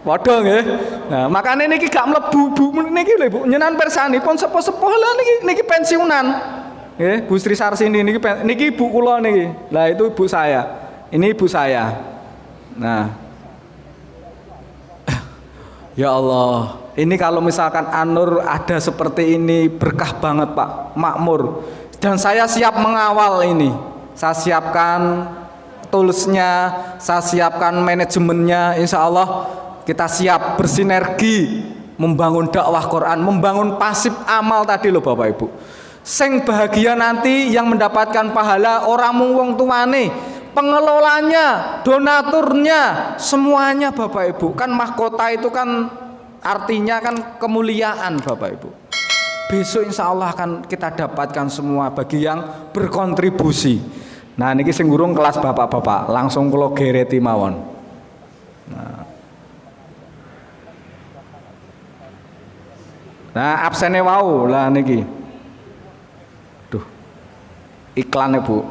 padha nggih. Nah, makane niki gak mlebu Bu niki lho Bu. Nyenan persanipun sepuh-sepuh lah niki pensiunan. Nggih, Bu Sri Sarsini niki ibu kula niki. Lah itu ibu saya. Ini ibu saya. Nah. Ya Allah, ini kalau misalkan An-Nur ada seperti ini berkah banget Pak, makmur. Dan saya siap mengawal ini. Saya siapkan toolsnya, saya siapkan manajemennya. Insya Allah kita siap bersinergi membangun dakwah Quran, membangun pasif amal tadi loh Bapak Ibu. Sing bahagia nanti yang mendapatkan pahala orang wong tuane, pengelolanya, donaturnya, semuanya Bapak Ibu. Kan mahkota itu kan artinya kan kemuliaan Bapak Ibu. Besok insya Allah akan kita dapatkan semua bagi yang berkontribusi. Nah niki sing gurung kelas bapak-bapak, langsung kula gereti mawon. Nah absene wau lah niki. Duh. Iklannya Bu.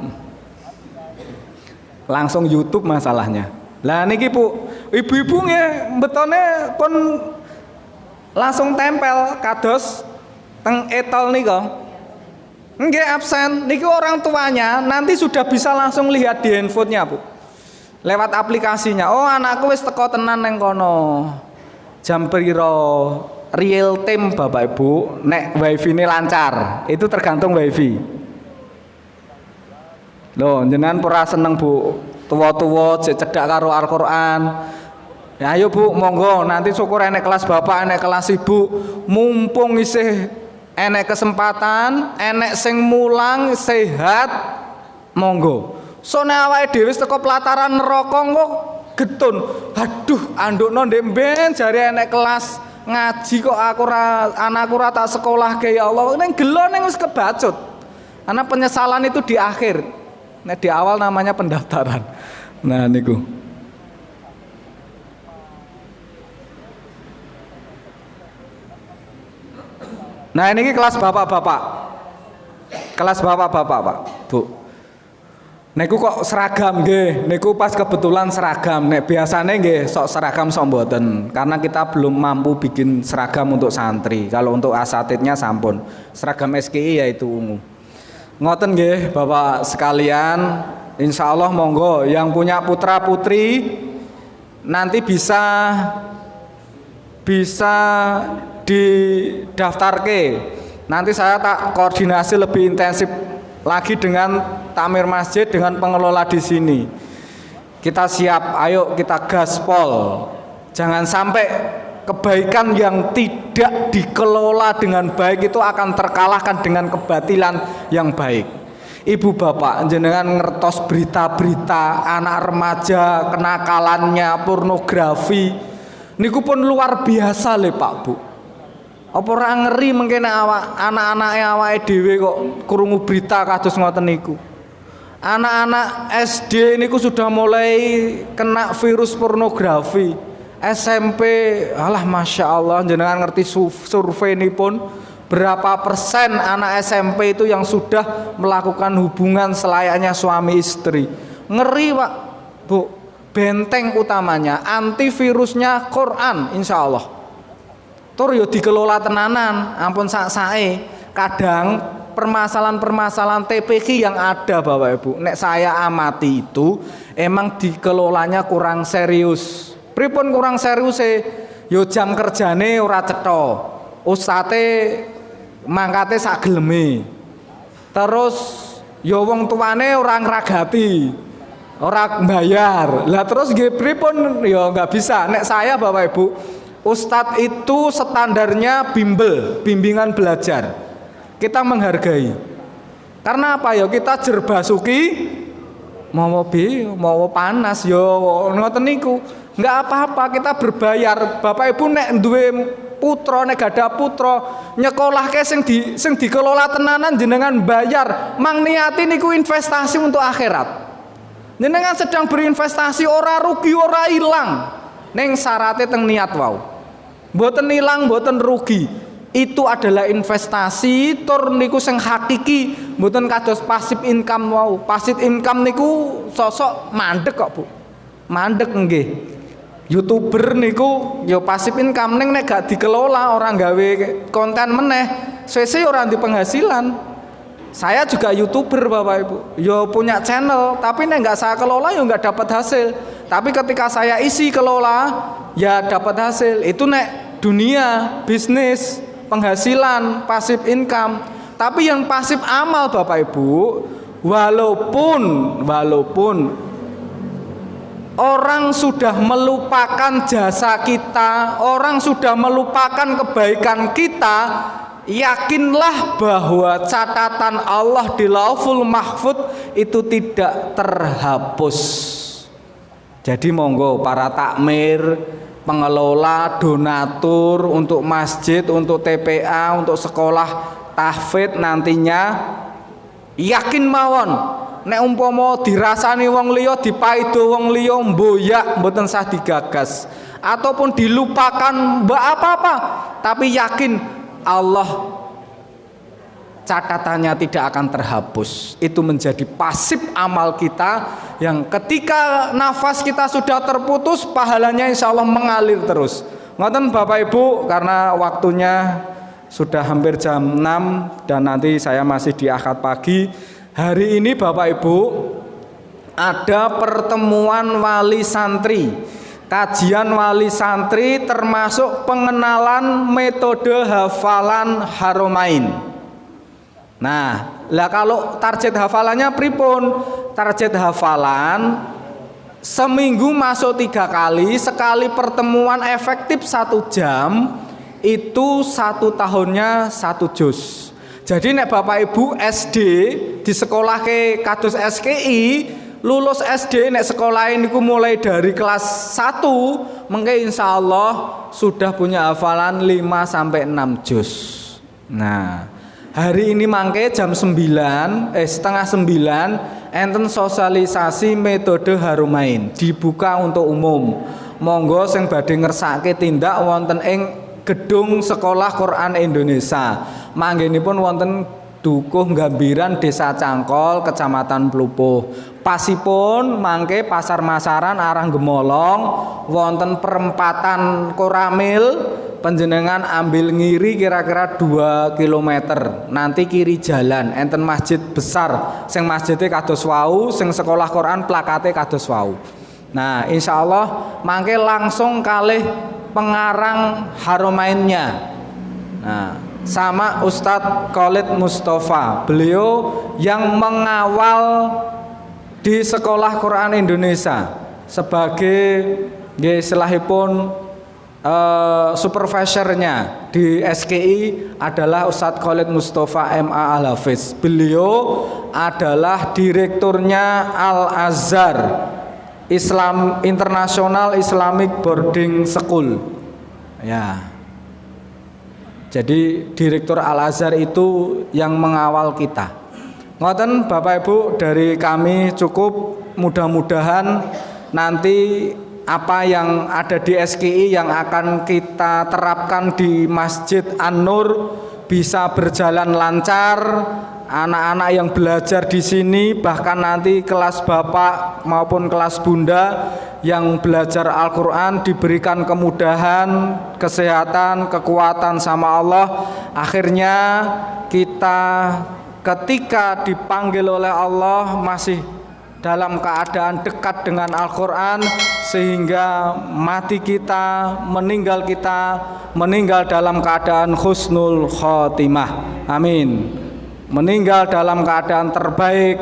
Langsung YouTube masalahnya. Lah niki Bu, ibu-ibu nggih betone pun langsung tempel kados teng etol nika. Nggih absen niki orang tuanya nanti sudah bisa langsung lihat di handphonenya Bu. Lewat aplikasinya. Oh anakku wis teko tenan neng kono. Jam piro? Real time Bapak Ibu. Nek wifi ini lancar. Itu tergantung wifi. Loh jenengan pura seneng Bu. Tua-tua cedak karo Al-Qur'an. Ya ayo Bu, monggo nanti syukur enek kelas bapak, enek kelas ibu, mumpung isih enek kesempatan, enek sing mulang sehat, monggo. Sone awake dhewe teko pelataran neraka kok getun. Aduh, andukno ndek mben jare enek kelas ngaji kok anakku ora tak sekolahke ya Allah. Ning gelo ning wis kebacut. Karena penyesalan itu di akhir. Nek di awal namanya pendaftaran. Nah niku. Nah ini kelas bapak-bapak. Kelas bapak-bapak Pak, Bu. Niku kok seragam nggih, niku pas kebetulan seragam. Nek biasanya nggih sok seragam sok mboten. Karena kita belum mampu bikin seragam untuk santri. Kalau untuk asatidnya sampun. Seragam SKI yaitu ungu. Ngoten nggih Bapak sekalian, insya Allah monggo yang punya putra putri nanti bisa didaftarke. Nanti saya tak koordinasi lebih intensif lagi dengan takmir masjid, dengan pengelola di sini. Kita siap, ayo kita gaspol. Jangan sampai kebaikan yang tidak dikelola dengan baik itu akan terkalahkan dengan kebatilan yang baik. Ibu bapak jenengan ngertos berita-berita anak remaja kenakalannya pornografi niku pun luar biasa le Pak Bu. Apa ora ngeri mengkene anak-anake awake dhewe kok krungu berita kados ngoten niku. Anak-anak SD niku sudah mulai kena virus pornografi. SMP, alah masya Allah jenengan ngerti survei ini pun berapa persen anak SMP itu yang sudah melakukan hubungan selayaknya suami istri. Ngeri Pak Bu. Benteng utamanya antivirusnya Quran insya Allah. Tur yo dikelola tenanan, ampun sak-sae. Kadang permasalahan-permasalahan TPQ yang ada Bapak Ibu, nek saya amati itu emang dikelolanya kurang serius. Pripun kurang serius yo jam kerjane ora cetha. Ustate mangkate sak geleme. Terus yo wong tuane ora ngragati. Ora bayar. Lah terus nggih pripun ya enggak bisa. Nek saya Bapak Ibu, ustadz itu standarnya bimbingan belajar. Kita menghargai. Karena apa ya? Kita jerbasuki mau panas yo ngoten niku. Enggak apa-apa kita berbayar. Bapak Ibu nek duwe putra nek gadah putra nyekolahke sing dikelola tenanan jenengan bayar. Mang niati niku investasi untuk akhirat. Jenengan sedang berinvestasi ora rugi ora ilang. Ning syaratnya teng niat wau. Mboten ilang, mboten rugi. itu adalah investasi tur niku sing hakiki, mboten kados passive income wau. Passive income niku sosok mandek kok, Bu. Mandek nggih. YouTuber niku ya passive income ning nek gak dikelola, orang gawe konten meneh, sese ora di penghasilan. Saya juga YouTuber Bapak Ibu. Ya punya channel, tapi nek nggak saya kelola ya nggak dapat hasil. Tapi ketika saya isi kelola, ya dapat hasil. Itu nek dunia bisnis, penghasilan, passive income. Tapi yang pasif amal Bapak Ibu, walaupun orang sudah melupakan jasa kita, orang sudah melupakan kebaikan kita, yakinlah bahwa catatan Allah di Lauhul Mahfuz itu tidak terhapus. Jadi monggo para takmir, pengelola, donatur untuk masjid, untuk TPA, untuk sekolah tahfidz nantinya yakin mawon nek umpama dirasani wong liya, dipaido wong liya mboyak mboten sah digagas ataupun dilupakan mbak apa-apa, tapi yakin Allah catatannya tidak akan terhapus. Itu menjadi pasif amal kita yang ketika nafas kita sudah terputus, pahalanya insya Allah mengalir terus. Ngoten Bapak Ibu, karena waktunya sudah hampir jam 6 dan nanti saya masih di akad pagi. Hari ini Bapak Ibu ada pertemuan wali santri, kajian wali santri termasuk pengenalan metode hafalan Haromain. Nah, lah kalau target hafalannya pripun? Target hafalan seminggu masuk 3 kali, sekali pertemuan efektif 1 jam, itu 1 tahunnya 1 juz. Jadi nek Bapak Ibu SD di sekolah ke kados SKI, lulus SD nek sekolah ini mulai dari kelas 1, mengke insya Allah sudah punya hafalan 5 sampai 6 juz. Nah, hari ini mangke jam 9, setengah 9 enten sosialisasi metode Haromain dibuka untuk umum. Monggo sing badhe ngersake tindak wonten ing Gedung Sekolah Quran Indonesia. Manggenipun wonten Dukuh Gambiran, Desa Cangkol, Kecamatan Plupuh. Pasipun mangke Pasar Masaran arah Gemolong, wonten perempatan Koramil, panjenengan ambil ngiri kira-kira 2 km. Nanti kiri jalan enten masjid besar, sing masjidnya kados wau, sing sekolah Quran plakate kados wau. Nah, insya Allah mangke langsung kalih pengarang Haromainnya. Nah, sama Ustadz Khalid Mustafa, beliau yang mengawal di Sekolah Quran Indonesia sebagai istilahipun supervisornya di SKI adalah Ustadz Khalid Mustafa MA Al-Hafiz. Beliau adalah direkturnya Al-Azhar Islam International Islamic Boarding School. Ya. Jadi direktur Al-Azhar itu yang mengawal kita. Ngoten Bapak Ibu, dari kami cukup. Mudah-mudahan nanti apa yang ada di SKI yang akan kita terapkan di Masjid An-Nur bisa berjalan lancar. Anak-anak yang belajar di sini, bahkan nanti kelas bapak maupun kelas bunda yang belajar Al-Quran diberikan kemudahan, kesehatan, kekuatan sama Allah. Akhirnya kita ketika dipanggil oleh Allah masih dalam keadaan dekat dengan Al-Quran, sehingga mati kita, meninggal dalam keadaan husnul khotimah. Amin. Meninggal dalam keadaan terbaik,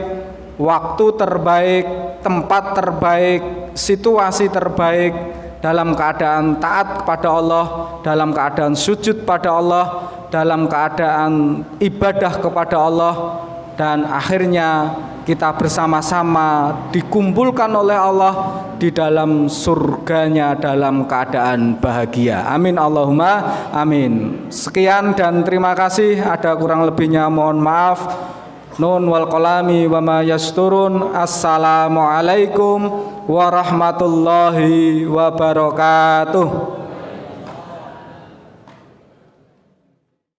waktu terbaik, tempat terbaik, situasi terbaik, dalam keadaan taat kepada Allah, dalam keadaan sujud pada Allah, dalam keadaan ibadah kepada Allah, dan akhirnya kita bersama-sama dikumpulkan oleh Allah di dalam surganya dalam keadaan bahagia. Amin Allahumma amin. Sekian dan terima kasih. Ada kurang lebihnya mohon maaf. Nun wal qalami wa ma yasturun. Assalamualaikum warahmatullahi wabarakatuh.